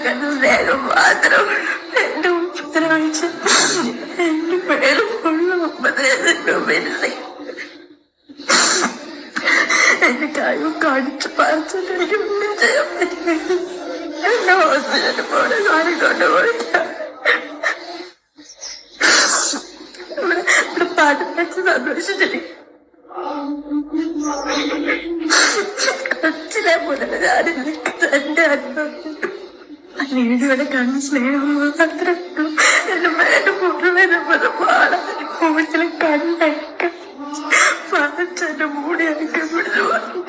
കണ്ട സ്നേഹം മാത്രം എന്റെ ഉപദ്രവിച്ച് എന്റെ പേര് ഫുള്ള് ഉപദ്രവിച്ചു. എന്റെ കഴിവ് കാണിച്ചു പറിച്ചിട്ട് എനിക്ക് ഒന്നും ചെയ്യാൻ പറ്റില്ല. എന്നെ ഹോസ്പിറ്റലിൽ പോണ കാര്യം കൊണ്ടുപോയില്ല. ഇവിടെ പാട്ട് വെച്ച് സന്തോഷിച്ചിരിക്കും. കൊച്ചിലെ മുതൽ ഞാനില്ല എന്റെ അനുഭവത്തിൽ വീടുകളെ കണ്ണ് സ്നേഹം മാത്രം എന്റെ മേലെ മുഴുവനും പാടാൻ കൂടുതൽ കണ്ണൊക്കെ പറിച്ചെന്റെ മൂടിയൊക്കെ പിടിച്ചു പറഞ്ഞു.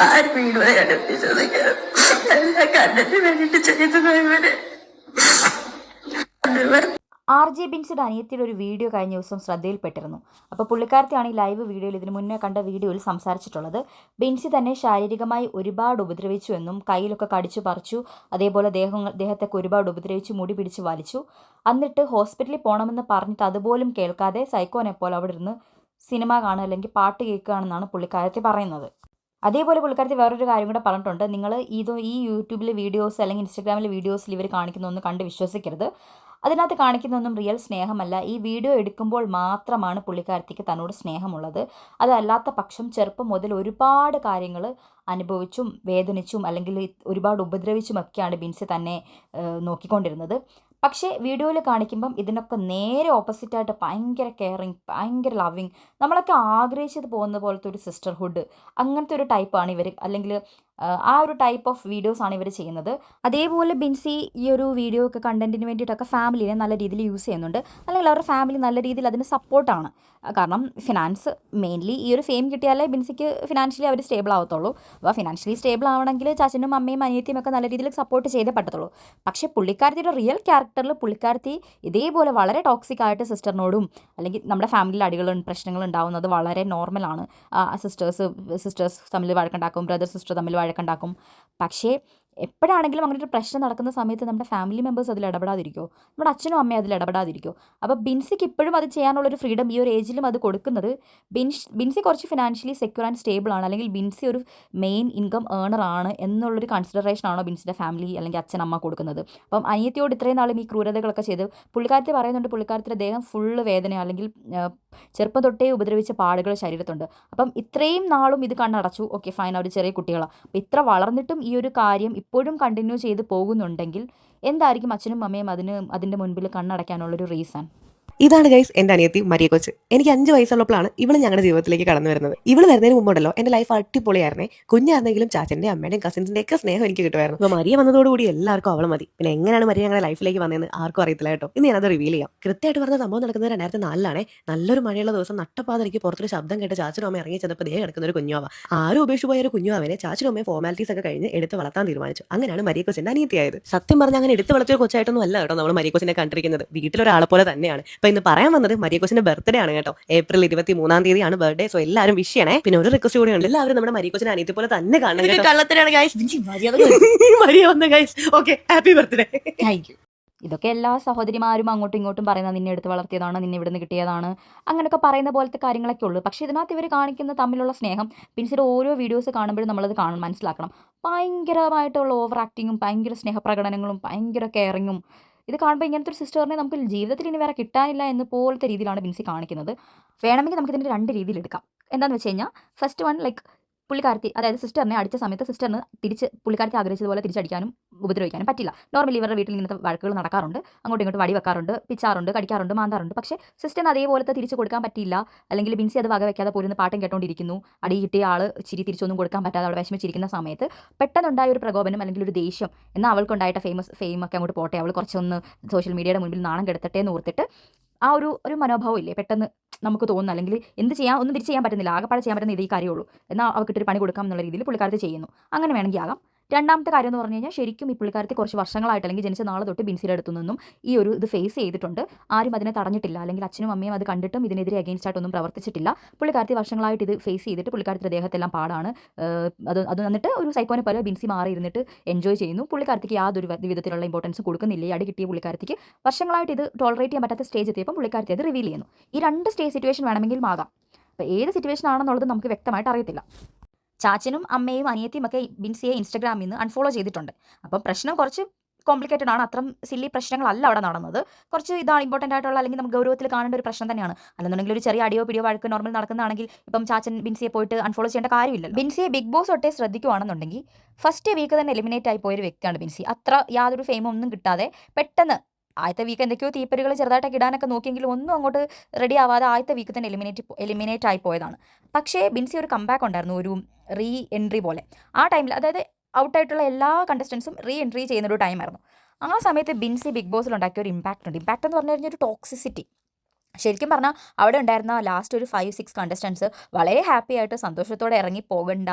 ആര് വീട് വരെ അടുപ്പിച്ചത് എല്ലാ കണ്ണിന് വേണ്ടിട്ട് ചെയ്തത് ഇവര്. RJ ബിൻസിയുടെ അനിയത്തിയുടെ ഒരു വീഡിയോ കഴിഞ്ഞ ദിവസം ശ്രദ്ധയിൽപ്പെട്ടിരുന്നു. അപ്പോൾ പുള്ളിക്കാരത്തെയാണ് ഈ ലൈവ് വീഡിയോയിൽ ഇതിന് മുന്നേ കണ്ട വീഡിയോയിൽ സംസാരിച്ചിട്ടുള്ളത്. ബിൻസി തന്നെ ശാരീരികമായി ഒരുപാട് ഉപദ്രവിച്ചു എന്നും കയ്യിലൊക്കെ കടിച്ചു പറിച്ചു, അതേപോലെ ദേഹത്തൊക്കെ ഒരുപാട് ഉപദ്രവിച്ചു, മുടി പിടിച്ച് വലിച്ചു. എന്നിട്ട് ഹോസ്പിറ്റലിൽ പോകണമെന്ന് പറഞ്ഞിട്ട് അതുപോലും കേൾക്കാതെ സൈക്കോനെ പോലെ അവിടെ ഇരുന്ന് സിനിമ കാണുക അല്ലെങ്കിൽ പാട്ട് കേൾക്കുകയാണെന്നാണ് പുള്ളിക്കാരത്തി പറയുന്നത്. അതേപോലെ പുള്ളിക്കാരത്തി വേറൊരു കാര്യം കൂടെ പറഞ്ഞിട്ടുണ്ട്. നിങ്ങൾ ഈ യൂട്യൂബിലെ വീഡിയോസ് അല്ലെങ്കിൽ ഇൻസ്റ്റാഗ്രാമിലെ വീഡിയോസിൽ ഇവർ കാണിക്കുന്നൊന്നും കണ്ട് വിശ്വസിക്കരുത്. അതിനകത്ത് കാണിക്കുന്നൊന്നും റിയൽ സ്നേഹമല്ല. ഈ വീഡിയോ എടുക്കുമ്പോൾ മാത്രമാണ് പുള്ളിക്കാരത്തിക്ക് തന്നോട് സ്നേഹമുള്ളത്. അതല്ലാത്ത പക്ഷം ചെറുപ്പം മുതൽ ഒരുപാട് കാര്യങ്ങൾ അനുഭവിച്ചും വേദനിച്ചും അല്ലെങ്കിൽ ഒരുപാട് ഉപദ്രവിച്ചുമൊക്കെയാണ് ബിൻസി തന്നെ നോക്കിക്കൊണ്ടിരുന്നത്. പക്ഷേ വീഡിയോയിൽ കാണിക്കുമ്പം ഇതിനൊക്കെ നേരെ ഓപ്പോസിറ്റായിട്ട് ഭയങ്കര കെയറിങ്, ഭയങ്കര ലവിങ്, നമ്മളൊക്കെ ആഗ്രഹിച്ചത് പോകുന്ന പോലത്തെ ഒരു സിസ്റ്റർഹുഡ്, അങ്ങനത്തെ ഒരു ടൈപ്പാണ് ഇവർ, അല്ലെങ്കിൽ ആ ഒരു ടൈപ്പ് ഓഫ് വീഡിയോസാണ് ഇവർ ചെയ്യുന്നത്. അതേപോലെ ബിൻസി ഈ ഒരു വീഡിയോ ഒക്കെ കണ്ടന്റിന് വേണ്ടിയിട്ടൊക്കെ ഫാമിലിനെ നല്ല രീതിയിൽ യൂസ് ചെയ്യുന്നുണ്ട്. അല്ലെങ്കിൽ അവരുടെ ഫാമിലി നല്ല രീതിയിൽ അതിന് സപ്പോർട്ടാണ്. കാരണം ഫിനാൻസ് മെയിൻലി ഈ ഒരു ഫെയിം കിട്ടിയാലേ ബിൻസിക്ക് ഫിനാൻഷ്യലി അവർ സ്റ്റേബിൾ ആവത്തുള്ളൂ. അപ്പോൾ ഫിനാൻഷ്യലി സ്റ്റേബിൾ ആവണമെങ്കിൽ ചാച്ചനും അമ്മയും അനിയത്തിയും ഒക്കെ നല്ല രീതിയിൽ സപ്പോർട്ട് ചെയ്തേ പറ്റത്തുള്ളൂ. പക്ഷേ പുള്ളിക്കാരത്തിയുടെ റിയൽ ക്യാരക്ടറിൽ പുള്ളിക്കാരത്തി ഇതേപോലെ വളരെ ടോക്സിക് ആയിട്ട് സിസ്റ്ററിനോടും, അല്ലെങ്കിൽ നമ്മുടെ ഫാമിലിയിൽ അടികളും പ്രശ്നങ്ങളും ഉണ്ടാവുന്നത് വളരെ നോർമലാണ്. സിസ്റ്റേഴ്സ് തമ്മിൽ വഴക്കുണ്ടാക്കും, ബ്രദർ സിസ്റ്റർ തമ്മിൽ വഴക്കുണ്ടാക്കും. പക്ഷേ എപ്പോഴാണെങ്കിലും അങ്ങനെ ഒരു പ്രശ്നം നടക്കുന്ന സമയത്ത് നമ്മുടെ ഫാമിലി മെമ്പേഴ്സ് അതിൽ ഇടപെടാതിരിക്കുമോ? നമ്മുടെ അച്ഛനും അമ്മയും അതിൽ ഇടപെടാതിരിക്കുമോ? അപ്പോൾ ബിൻസിക്ക് ഇപ്പോഴും അത് ചെയ്യാനുള്ളൊരു ഫ്രീഡം ഈ ഒരു ഏജിലും അത് കൊടുക്കുന്നത് ബിൻസി കുറച്ച് ഫിനാൻഷ്യലി സെക്യൂർ ആൻഡ് സ്റ്റേബിൾ ആണ്, അല്ലെങ്കിൽ ബിൻസി ഒരു മെയിൻ ഇൻകം ഏണർ ആണ് എന്നുള്ളൊരു കൺസിഡറേഷനാണോ ബിൻസിൻ്റെ ഫാമിലി അല്ലെങ്കിൽ അച്ഛനമ്മ കൊടുക്കുന്നത്? അപ്പം അനിയത്തിയോട് ഇത്രയും നാളും ഈ ക്രൂരതകളൊക്കെ ചെയ്ത് പുള്ളിക്കാരത്തി പറയുന്നുണ്ട്, പുള്ളിക്കാരത്തിൻ്റെ ദേഹം ഫുള്ള് വേദന, അല്ലെങ്കിൽ ചെറുപ്പം തൊട്ടേ ഉപദ്രവിച്ച പാടുകൾ ശരീരത്തുണ്ട്. അപ്പം ഇത്രയും നാളും ഇത് കണ്ണടച്ചു. ഓക്കെ ഫൈൻ, അവർ ചെറിയ കുട്ടികളാണ്. അപ്പോൾ ഇത്ര വളർന്നിട്ടും ഈ ഒരു കാര്യം ഇപ്പോഴും കണ്ടിന്യൂ ചെയ്ത് പോകുന്നുണ്ടെങ്കിൽ എന്തായിരിക്കും അച്ഛനും അമ്മയും അതിൻ്റെ മുൻപിൽ കണ്ണടയ്ക്കാനുള്ളൊരു റീസൺ? ഇതാണ് ഗൈസ് എൻ്റെ അനിയത്തി മരിയ കൊച്ച്. എനിക്ക് 5 വയസ്സുള്ളപ്പോഴാണ് ഇവള് ഞങ്ങളുടെ ജീവിതത്തിലേക്ക് കടന്നു വരുന്നത്. ഇവള് വരുന്നതിന് മുമ്പുണ്ടല്ലോ എൻ്റെ ലൈഫ് അടിപൊളിയായിരുന്നേ. കുഞ്ഞായിരുന്നെങ്കിലും ചാച്ചൻ്റെയും അമ്മയുടെയും കസിൻസിൻ്റെ ഒക്കെ സ്നേഹം എനിക്ക് കിട്ടുമായിരുന്നു. അപ്പോൾ മരിയ വന്നതോടുകൂടി എല്ലാവർക്കും അവൾ മതി. പിന്നെ എങ്ങനെയാണ് മരിയ ഞങ്ങളുടെ ലൈഫിലേക്ക് വന്നതെന്ന് ആർക്കും അറിയത്തില്ല കേട്ടോ. ഇന്ന് ഞാനത് റിവീൽ ചെയ്യാം. കൃത്യമായിട്ട് പറഞ്ഞ സംഭവം നടക്കുന്നത് 2004 നല്ലൊരു മഴയുള്ള ദിവസം നട്ടപ്പാതിരിക്ക് പുറത്തൊരു ശബ്ദം കേട്ട് ചാച്ചനും അമ്മ ഇറങ്ങി ചെന്നപ്പോൾ കിടക്കുന്ന ഒരു കുഞ്ഞുവാവ. ആരും ഉപേക്ഷിച്ച് പോയ ഒരു കുഞ്ഞുവാവനെ ചാച്ചനും അമ്മയും ഫോർമാലിറ്റീസ് ഒക്കെ കഴിഞ്ഞ് എടുത്ത് വളർത്താൻ തീരുമാനിച്ചു. അങ്ങനെയാണ് മരിയ കൊച്ചിൻ്റെ അനിയത്തിയായത്. സത്യം പറഞ്ഞാൽ അങ്ങനെ എടുത്ത് വളർത്തിയ കൊച്ചായിട്ടൊന്നും അല്ല കേട്ടോ നമ്മൾ മരിയ കൊച്ചിനെ കണ്ടിരിക്കുന്നത്. വീട്ടിലൊരാളെ പോലെ തന്നെയാണ്. അപ്പോൾ ഇന്ന് പറയാൻ വന്നത് മരിയ കൊച്ചിന്റെ ബർത്ത്ഡേ ആണ് കേട്ടോ. ഏപ്രിൽ 23-ാം തീയതിയാണ് ബർത്ത്ഡേ. സോ എല്ലാവരും വിഷ് ചെയ്യണേ. പിന്നെ ഒരു റിക്വസ്റ്റ് കൂടി ഉണ്ട്, എല്ലാവരും നമ്മുടെ മരിയ കൊച്ചിനെ അനിയത്തി പോലെ തന്നെ കാണണം. മരിയ വന്ന guys. Okay, happy birthday. Thank you. ഇതൊക്കെ എല്ലാ സഹോദരിമാരും അങ്ങോട്ടും ഇങ്ങോട്ടും പറയുന്നത് നിന്നെ എടുത്ത് വളർത്തിയതാണ്, നിന്നെ ഇവിടുന്ന് കിട്ടിയതാണ്, അങ്ങനെയൊക്കെ പറയുന്ന പോലത്തെ കാര്യങ്ങളൊക്കെ ഉള്ളൂ. പക്ഷേ ഇതിനകത്ത് ഇവർ കാണിക്കുന്ന തമ്മിലുള്ള സ്നേഹം ബിൻസിയുടെ ഓരോ വീഡിയോസ് കാണുമ്പോഴും നമ്മളത് മനസ്സിലാക്കണം. ഭയങ്കരമായിട്ടുള്ള ഓവർ ആക്ടിങ്ങും ഭയങ്കര സ്നേഹപ്രകടനങ്ങളും ഭയങ്കര കെയറിങ്ങും. ഇത് കാണുമ്പോൾ ഇങ്ങനത്തെ ഒരു സിസ്റ്ററിനെ നമുക്ക് ജീവിതത്തിൽ ഇനി വേറെ കിട്ടാനില്ല എന്ന് പോലത്തെ രീതിയിലാണ് ബിൻസി കാണിക്കുന്നത്. വേണമെങ്കിൽ നമുക്കിതിൻ്റെ 2 രീതിയിൽ എടുക്കാം. എന്താണെന്ന് വെച്ച് കഴിഞ്ഞാൽ ഫസ്റ്റ് വൺ, ലൈക്ക് പുള്ളിക്കാരത്തി, അതായത് സിസ്റ്ററിനെ അടിച്ച സമയത്ത് സിസ്റ്ററിന് തിരിച്ച് ആഗ്രഹിച്ചതുപോലെ തിരിച്ചടിക്കാനും ഉപദ്രവിക്കാനും പറ്റില്ല. നോർമലി ഇവരുടെ വീട്ടിൽ ഇങ്ങനത്തെ വഴക്കുകൾ നടക്കാറുണ്ട്. അങ്ങോട്ടും ഇങ്ങോട്ട് വടി വെക്കാറുണ്ട്, പിച്ചാറുണ്ട്, കടിക്കാറുണ്ട്, മാന്താറുണ്ട്. പക്ഷേ സിസ്റ്ററിന് അതേപോലത്തെ തിരിച്ച് കൊടുക്കാൻ പറ്റിയില്ല. അല്ലെങ്കിൽ ബിൻസി അത് വക വെക്കാതെ പോരുന്ന പാട്ടും കേട്ടോണ്ടിരിക്കുന്നു. അടി കിട്ടിയ ആൾ തിരിച്ചൊന്നും കൊടുക്കാൻ പറ്റാതെ അവിടെ വിഷമിച്ചിരിക്കുന്ന സമയത്ത് പെട്ടെന്നുണ്ടായ ഒരു പ്രകോപനം അല്ലെങ്കിൽ ഒരു ദേഷ്യം, എന്നാൽ അവൾക്കുണ്ടായിട്ട് ഫെയിം ഒക്കെ അങ്ങോട്ട് പോട്ടെ, അവൾ കുറച്ചൊന്ന് സോഷ്യൽ മീഡിയയുടെ മുൻപിൽ നാണം കെടുത്തട്ടെ എന്ന് ഓർത്തിട്ട് ആ ഒരു മനോഭാവം ഇല്ലേ, പെട്ടെന്ന് നമുക്ക് തോന്നുന്നു. അല്ലെങ്കിൽ ഒന്നും തിരിച്ച് ചെയ്യാൻ പറ്റുന്നില്ല, ആകെപ്പാടെ ചെയ്യാൻ പറ്റുന്ന ഇതേ കാര്യമുള്ളൂ, എന്നാൽ അവൾക്കിട്ടൊരു പണി കൊടുക്കാം എന്നുള്ള രീതിയിൽ പുള്ളിക്കാരത്തി ചെയ്യുന്നു. അങ്ങനെ വേണമെങ്കിൽ ആകാം. രണ്ടാമത്തെ കാര്യം എന്ന് പറഞ്ഞു കഴിഞ്ഞാൽ ശരിക്കും ഈ പുള്ളിക്കാരത്തി കുറച്ച് വർഷങ്ങളായിട്ട് അല്ലെങ്കിൽ ജനിച്ച നാളെ തൊട്ട് ബിൻസിയുടെ അടുത്തു നിന്നും ഈ ഒരു ഇത് ഫേസ് ചെയ്തിട്ടുണ്ട്. ആരും അതിനെ തടഞ്ഞിട്ടില്ല, അല്ലെങ്കിൽ അച്ഛനും അമ്മയും അത് കണ്ടിട്ടും ഇതിനെതിരെ അഗെയിൻസ്റ്റ് ആയിട്ടൊന്നും പ്രവർത്തിച്ചിട്ടില്ല. പുള്ളിക്കാരത്തി വർഷങ്ങളായിട്ട് ഇത് ഫേസ് ചെയ്തിട്ട് പുള്ളിക്കാരത്തിൻ്റെ ദേഹത്തെല്ലാം പാടാണ്. അത് എന്നിട്ട് ഒരു സൈക്കോനെ പോലെ ബിൻസി മാറി ഇരുന്നിട്ട് എൻജോയ് ചെയ്യുന്നു. പുള്ളിക്കാരത്തിക്ക് യാതൊരു വിധത്തിലുള്ള ഇമ്പോർട്ടൻസ് കൊടുക്കുന്നില്ല. അടി കിട്ടിയ പുള്ളിക്കാരത്തിക്ക് വർഷങ്ങളായിട്ട് ഇത് ടോളറേറ്റ് ചെയ്യാൻ പറ്റാത്ത സ്റ്റേജ് എത്തിയപ്പോൾ പുള്ളിക്കാരത്തി അത് റിവീൽ ചെയ്യുന്നു. ഈ 2 സ്റ്റേജ് സിറ്റുവേഷൻ വേണമെങ്കിലും ആകാം. അപ്പോൾ ഏത് സിറ്റുവേഷൻ ആണെന്നുള്ളത് നമുക്ക് വ്യക്തമായിട്ട് അറിയത്തില്ല. ചാച്ചനും അമ്മയും അനിയത്തിയും ഒക്കെ ബിൻസിയെ ഇൻസ്റ്റഗ്രാമിൽ നിന്ന് അൺഫോളോ ചെയ്തിട്ടുണ്ട്. അപ്പം പ്രശ്നം കുറച്ച് കോംപ്ലിക്കേറ്റഡ് ആണ്. അത്ര സില്ലി പ്രശ്നങ്ങളല്ല അവിടെ നടന്നത്. കുറച്ച് ഇതാണ് ഇമ്പോർട്ടൻ്റ് ആയിട്ടുള്ള, അല്ലെങ്കിൽ നമുക്ക് ഗൗരവത്തിൽ കാണേണ്ട ഒരു പ്രശ്നം തന്നെയാണ്. അല്ലെന്നുണ്ടെങ്കിൽ ഒരു ചെറിയ അടിയോ പിടിയോ വഴക്ക് നോർമൽ നടക്കുന്നതാണെങ്കിൽ ഇപ്പം ചാച്ചൻ ബിൻസിയെ പോയിട്ട് അൺഫോളോ ചെയ്യേണ്ട കാര്യമില്ല. ബിൻസിയെ ബിഗ് ബോസ് ഒട്ടേ ശ്രദ്ധിക്കുകയാണെന്നുണ്ടെങ്കിൽ ഫസ്റ്റ് വീക്ക് തന്നെ എലിമിനേറ്റ് ആയി പോയൊരു വ്യക്തിയാണ് ബിൻസി. അത്ര യാതൊരു ഫെയിമോ ഒന്നും കിട്ടാതെ പെട്ടെന്ന് ആദ്യത്തെ വീക്ക് എന്തൊക്കെയോ തീപ്പരികൾ ചെറുതായിട്ടൊക്കെ ഇടാനൊക്കെ നോക്കിയെങ്കിലും ഒന്നും അങ്ങോട്ട് റെഡി ആവാതെ ആദ്യത്തെ വീക്ക് തന്നെ എലിമിനേറ്റ് ആയി പോയതാണ്. പക്ഷേ ബിൻസി ഒരു കംബാക്ക് ഉണ്ടായിരുന്നു, ഒരു റീ എൻട്രി പോലെ. ആ ടൈമിൽ, അതായത് ഔട്ടായിട്ടുള്ള എല്ലാ കണ്ടസ്റ്റൻസും റീ എൻട്രി ചെയ്യുന്നൊരു ടൈമായിരുന്നു. ആ സമയത്ത് ബിൻസി ബിഗ് ബോസിൽ ഉണ്ടാക്കിയ ഒരു ഇമ്പാക്റ്റ് ഉണ്ട്. ഇമ്പാക്റ്റ് എന്ന് പറഞ്ഞു കഴിഞ്ഞാൽ ഒരു ടോക്സിസിറ്റി. ശരിക്കും പറഞ്ഞാൽ അവിടെ ഉണ്ടായിരുന്ന ലാസ്റ്റ് ഒരു 5-6 കണ്ടസ്റ്റൻസ് വളരെ ഹാപ്പി ആയിട്ട് സന്തോഷത്തോടെ ഇറങ്ങി പോകേണ്ട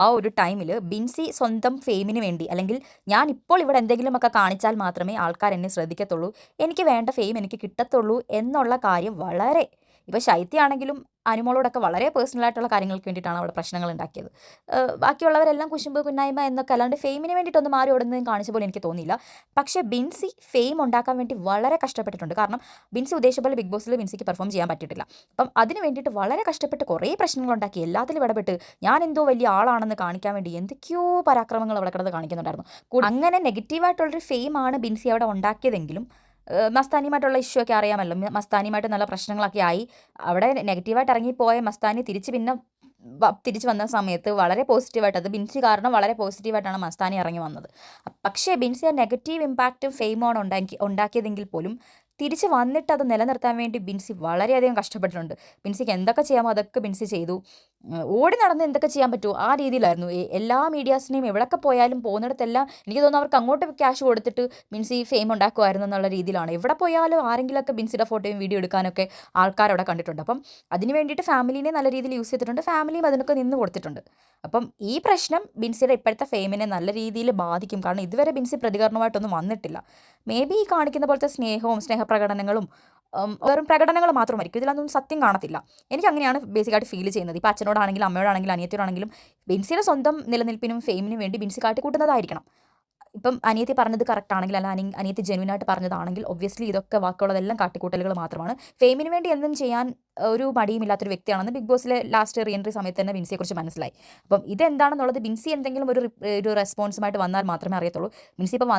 ആ ഒരു ടൈമിൽ ബിൻസി സ്വന്തം ഫെയിമിന് വേണ്ടി, അല്ലെങ്കിൽ ഞാൻ ഇപ്പോൾ ഇവിടെ എന്തെങ്കിലുമൊക്കെ കാണിച്ചാൽ മാത്രമേ ആൾക്കാർ എന്നെ ശ്രദ്ധിക്കത്തുള്ളൂ, എനിക്ക് വേണ്ട ഫെയിം എനിക്ക് കിട്ടത്തുള്ളൂ എന്നുള്ള കാര്യം വളരെ, ഇപ്പോൾ ശൈത്യാണെങ്കിലും അനുമോളോടൊക്കെ വളരെ പേഴ്സണലായിട്ടുള്ള കാര്യങ്ങൾക്ക് വേണ്ടിയിട്ടാണ് അവിടെ പ്രശ്നങ്ങൾ ഉണ്ടാക്കിയത്. ബാക്കിയുള്ളവരെല്ലാം കുശുമ്പ് കുന്നായ്മ എന്നൊക്കെ, അല്ലാണ്ട് ഫെയിമിന് വേണ്ടിയിട്ടൊന്നും മാറി ഓടുന്നതും കാണിച്ച പോലെ എനിക്ക് തോന്നിയില്ല. പക്ഷേ ബിൻസി ഫെയിം ഉണ്ടാക്കാൻ വേണ്ടി വളരെ കഷ്ടപ്പെട്ടിട്ടുണ്ട്. കാരണം ബിൻസി ഉദ്ദേശിച്ച പോലെ ബിഗ് ബോസിൽ ബിൻസിക്ക് പെർഫോം ചെയ്യാൻ പറ്റിയിട്ടില്ല. അപ്പം അതിന് വേണ്ടിയിട്ട് വളരെ കഷ്ടപ്പെട്ട് കുറേ പ്രശ്നങ്ങളുണ്ടാക്കി, എല്ലാത്തിലും ഇടപെട്ട് ഞാൻ എന്തോ വലിയ ആളാണെന്ന് കാണിക്കാൻ വേണ്ടി എന്തൊക്കെയോ പരാക്രമങ്ങൾ അവിടെ കിടന്ന് കാണിക്കുന്നുണ്ടായിരുന്നു. അങ്ങനെ നെഗറ്റീവായിട്ടുള്ളൊരു ഫെയിമാണ് ബിൻസി അവിടെ ഉണ്ടാക്കിയതെങ്കിലും മസ്താനിയുമായിട്ടുള്ള ഇഷ്യൂ ഒക്കെ അറിയാമല്ലോ. മസ്താനിയുമായിട്ട് നല്ല പ്രശ്നങ്ങളൊക്കെ ആയി അവിടെ നെഗറ്റീവായിട്ട് ഇറങ്ങിപ്പോയ മസ്താനി തിരിച്ച് വന്ന സമയത്ത് വളരെ പോസിറ്റീവായിട്ട്, അത് ബിൻസി കാരണം വളരെ പോസിറ്റീവായിട്ടാണ് മസ്താനി ഇറങ്ങി വന്നത്. പക്ഷേ ബിൻസി ആ നെഗറ്റീവ് ഇമ്പാക്റ്റും ഫെയിമാണ് ഉണ്ടാക്കിയതെങ്കിൽ പോലും തിരിച്ച് വന്നിട്ട് അത് നിലനിർത്താൻ വേണ്ടി ബിൻസി വളരെയധികം കഷ്ടപ്പെട്ടിട്ടുണ്ട്. ബിൻസിക്ക് എന്തൊക്കെ ചെയ്യാമോ അതൊക്കെ ബിൻസി ചെയ്തു. ഓടി നടന്ന് എന്തൊക്കെ ചെയ്യാൻ പറ്റുമോ ആ രീതിയിലായിരുന്നു. എല്ലാ മീഡിയാസിനെയും എവിടെയൊക്കെ പോയാലും പോകുന്നിടത്തെല്ലാം എനിക്ക് തോന്നുന്നു അവർക്ക് അങ്ങോട്ട് ക്യാഷ് കൊടുത്തിട്ട് ബിൻസി ഫെയിം ഉണ്ടാക്കുമായിരുന്നു എന്നുള്ള രീതിയിലാണ്. എവിടെ പോയാലും ആരെങ്കിലുമൊക്കെ ബിൻസിയുടെ ഫോട്ടോയും വീഡിയോ എടുക്കാനൊക്കെ ആൾക്കാരവിടെ കണ്ടിട്ടുണ്ട്. അപ്പം അതിന് വേണ്ടിയിട്ട് ഫാമിലിനെ നല്ല രീതിയിൽ യൂസ് ചെയ്തിട്ടുണ്ട്, ഫാമിലിയും അതിനൊക്കെ നിന്ന് കൊടുത്തിട്ടുണ്ട്. അപ്പം ഈ പ്രശ്നം ബിൻസിയുടെ ഇപ്പോഴത്തെ ഫെയിമിനെ നല്ല രീതിയിൽ ബാധിക്കും. കാരണം ഇതുവരെ ബിൻസി പ്രതികരണമായിട്ടൊന്നും വന്നിട്ടില്ല. മേ ബി ഈ കാണിക്കുന്ന പോലത്തെ സ്നേഹവും സ്നേഹപ്രകടനങ്ങളും വെറും പ്രകടനങ്ങൾ മാത്രമായിരിക്കും, ഇതിലൊന്നും സത്യം കാണത്തില്ല. എനിക്ക് അങ്ങനെയാണ് ബേസിക്കായിട്ട് ഫീൽ ചെയ്യുന്നത്. ഇപ്പോൾ അച്ഛനോടാണെങ്കിലും അമ്മയോടാണെങ്കിലും അനിയത്തിയോടാണെങ്കിലും ബിൻസിയുടെ സ്വന്തം നിലനിൽപ്പിനും ഫെയിമിനും വേണ്ടി ബിൻസി കാട്ടിക്കൂട്ടുന്നതായിരിക്കണം. ഇപ്പം അനിയത്തി പറഞ്ഞത് കറക്റ്റ് ആണെങ്കിൽ, അല്ല അനിയത്തി ജെന്യൂനായിട്ട് പറഞ്ഞതാണെങ്കിൽ ഒബ്വിയസ്ലി ഇതൊക്കെ ബാക്കിയുള്ളതെല്ലാം കാട്ടിക്കൂട്ടലുകൾ മാത്രമാണ്. ഫെയിമിന് വേണ്ടി എന്തും ചെയ്യാൻ ഒരു മടിയുമില്ലാത്തൊരു വ്യക്തിയാണെന്ന് ബിഗ് ബോസിലെ ലാസ്റ്റ് റീ എൻട്രി സമയത്ത് തന്നെ ബിൻസിയെക്കുറിച്ച് മനസ്സിലായി. അപ്പം ഇതെന്താണെന്നുള്ളത് ബിൻസി എന്തെങ്കിലും ഒരു റെസ്പോൺസുമായിട്ട് വന്നാൽ മാത്രമേ അറിയത്തുള്ളൂ. ബിൻസി ഇപ്പം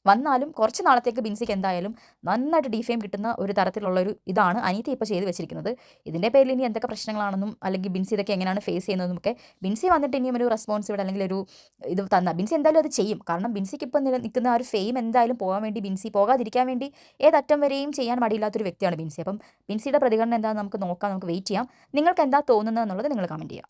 വന്നാലും കുറച്ച് നാളത്തേക്ക് ബിൻസിക്ക് എന്തായാലും നന്നായിട്ട് ഡിഫെയിം കിട്ടുന്ന ഒരു തരത്തിലുള്ളൊരു ഇതാണ് അനിയത്തി ഇപ്പോൾ ചെയ്ത് വെച്ചിരിക്കുന്നത്. ഇതിൻ്റെ പേരിൽ ഇനി എന്തൊക്കെ പ്രശ്നങ്ങളാണെന്നും അല്ലെങ്കിൽ ബിൻസി ഇതൊക്കെ എങ്ങനെയാണ് ഫേസ് ചെയ്യുന്നതെന്നും ഒക്കെ ബിൻസി വന്നിട്ട് ഇനിയും ഒരു റെസ്പോൺസിബിൾ അല്ലെങ്കിൽ ഒരു ഇത് തന്നാൽ ബിൻസി എന്തായാലും അത് ചെയ്യും. കാരണം ബിൻസിക്ക് ഇപ്പം നിൽക്കുന്ന ആ ഒരു ഫെയിം എന്തായാലും പോകാതിരിക്കാൻ വേണ്ടി ഏതറ്റം വരെയും ചെയ്യാൻ മടിയില്ലാത്തൊരു വ്യക്തിയാണ് ബിൻസി. അപ്പം ബിൻസിയുടെ പ്രതികരണം എന്താണെന്ന് നമുക്ക് നോക്കാം, നമുക്ക് വെയിറ്റ് ചെയ്യാം. നിങ്ങൾക്ക് എന്താ തോന്നുന്നത് എന്നുള്ളത് നിങ്ങൾ കമൻറ്റ് ചെയ്യാം.